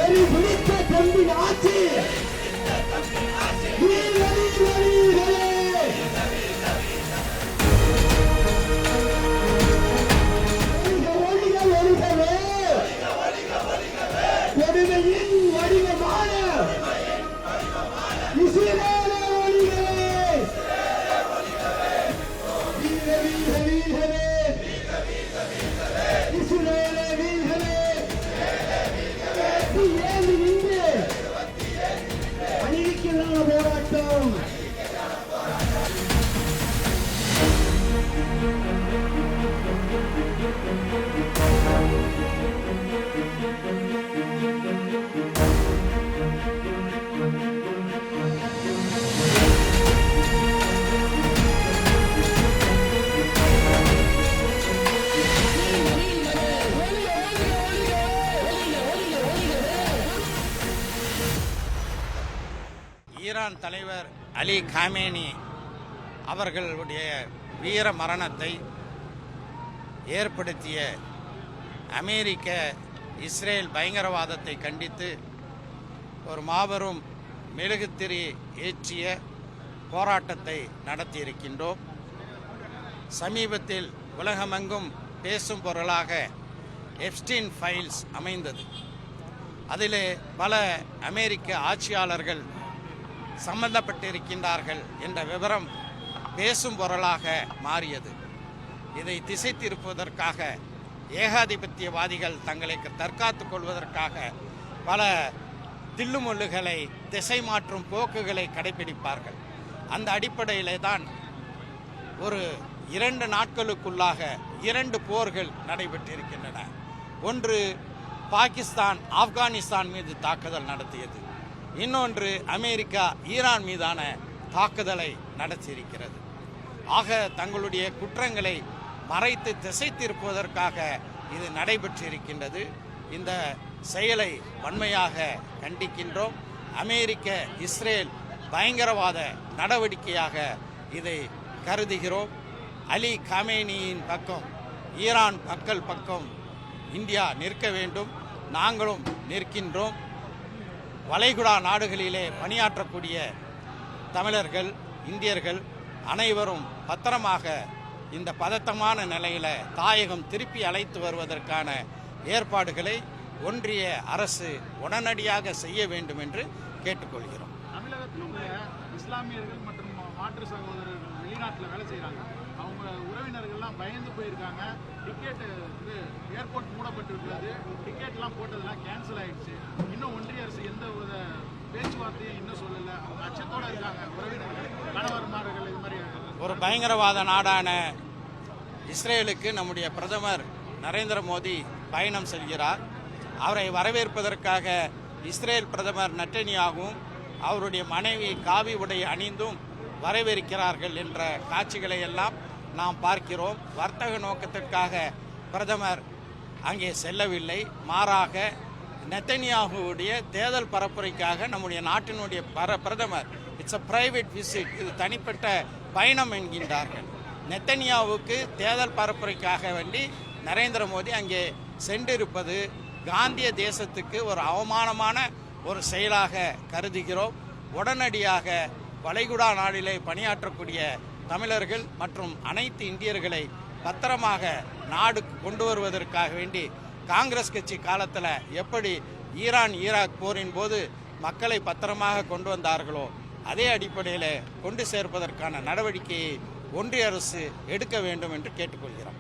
வெறி பிடித்த தம்பின் ஆட்சி கொடுமையின் வடிவமான இஸ்ரேலே ஒழிகவே வீர வீர வீரவே இஸ்ரேலே வீரவே ஏந்து நின்று அநீதிக்கெல்லாம் போராட்டம் ஈரான் தலைவர் அலி காமேனி அவர்களுடைய வீர மரணத்தை ஏற்படுத்திய அமெரிக்க இஸ்ரேல் பயங்கரவாதத்தை கண்டித்து ஒரு மாபெரும் மெழுகுத்திரி ஏற்றிய போராட்டத்தை நடத்தியிருக்கின்றோம். சமீபத்தில் உலகமெங்கும் பேசும் பொருளாக எப்ஸ்டீன் ஃபைல்ஸ் அமைந்தது. அதிலே பல அமெரிக்க ஆட்சியாளர்கள் சம்பந்தப்பட்டிருக்கின்றார்கள் என்ற விவரம் பேசும் பொருளாக மாறியது. இதை திசை திருப்புவதற்காக ஏகாதிபத்தியவாதிகள் தங்களை தற்காத்துக் கொள்வதற்காக பல தில்லுமுள்ளுகளை திசை மாற்றும் போக்குகளை கடைபிடிப்பார்கள். அந்த அடிப்படையிலே தான் ஒரு 2 நாட்களுக்குள்ளாக 2 போர்கள் நடைபெற்றிருக்கின்றன. ஒன்று பாகிஸ்தான் ஆப்கானிஸ்தான் மீது தாக்குதல் நடத்தியது. இன்னொன்று அமெரிக்கா ஈரான் மீதான தாக்குதலை நடத்தியிருக்கிறது. ஆக தங்களுடைய குற்றங்களை மறைத்து திசை திருப்புவதற்காக இது நடைபெற்றிருக்கின்றது. இந்த செயலை வன்மையாக கண்டிக்கின்றோம். அமெரிக்க இஸ்ரேல் பயங்கரவாத நடவடிக்கையாக இதை கருதுகிறோம். அலி காமேனியின் பக்கம், ஈரான் மக்கள் பக்கம் இந்தியா நிற்க வேண்டும். நாங்களும் நிற்கின்றோம். வளைகுடா நாடுகளிலே பணியாற்றக்கூடிய தமிழர்கள், இந்தியர்கள் அனைவரும் பத்திரமாக இந்த பதட்டமான நிலையில் தாயகம் திருப்பி அழைத்து வருவதற்கான ஏற்பாடுகளை ஒன்றிய அரசு உடனடியாக செய்ய வேண்டும் என்று கேட்டுக்கொள்கிறோம். தமிழகத்தில் உள்ள இஸ்லாமியர்கள் மற்றும் மாற்று சகோதரர்கள் வெளிநாட்டில் வேலை செய்கிறாங்க. அவங்க உறவினர்கள்லாம் பயந்து போயிருக்காங்க. டிக்கெட்டு ஏர்போர்ட் மூடப்பட்டிருக்கிறது. டிக்கெட்லாம் போட்டதெல்லாம் கேன்சல் ஆயிடுச்சு. இன்னும் ஒன்றிய அரசு எந்த ஒரு பேச்சுவார்த்தையும் இன்னும் சொல்லலை. அவங்க அச்சத்தோடு இருக்காங்க. உறவினர்கள், கணவர்மார்கள் இது மாதிரி. ஒரு பயங்கரவாத நாடான இஸ்ரேலுக்கு நம்முடைய பிரதமர் நரேந்திர மோடி பயணம் செல்கிறார். அவரை வரவேற்பதற்காக இஸ்ரேல் பிரதமர் நெட்டன்யாகும் அவருடைய மனைவி காவி உடை அணிந்தும் வரவேற்கிறார்கள் என்ற காட்சிகளை எல்லாம் நாம் பார்க்கிறோம். வர்த்தக நோக்கத்திற்காக பிரதமர் அங்கே செல்லவில்லை. மாறாக நெத்தன்யாகுவுடைய தேர்தல் பரப்புரைக்காக நம்முடைய நாட்டினுடைய பிரதமர் இட்ஸ் அ பிரைவேட் விசிட், இது தனிப்பட்ட பயணம் என்கின்றார்கள். நெத்தன்யாவுக்கு தேர்தல் பரப்புரைக்காக வேண்டி நரேந்திர மோடி அங்கே சென்றிருப்பது காந்திய தேசத்துக்கு ஒரு அவமானமான ஒரு செயலாக கருதுகிறோம். உடனடியாக வளைகுடா நாடிலே பணியாற்றக்கூடிய தமிழர்கள் மற்றும் அனைத்து இந்தியர்களை பத்திரமாக நாடுக்கு கொண்டு வருவதற்காக வேண்டி காங்கிரஸ் கட்சி காலத்தில் எப்படி ஈராக் போரின் போது மக்களை பத்திரமாக கொண்டு வந்தார்களோ அதே அடிப்படையில் கொண்டு சேர்ப்பதற்கான நடவடிக்கையை ஒன்றிய அரசு எடுக்க வேண்டும் என்று கேட்டுக்கொள்கிறோம்.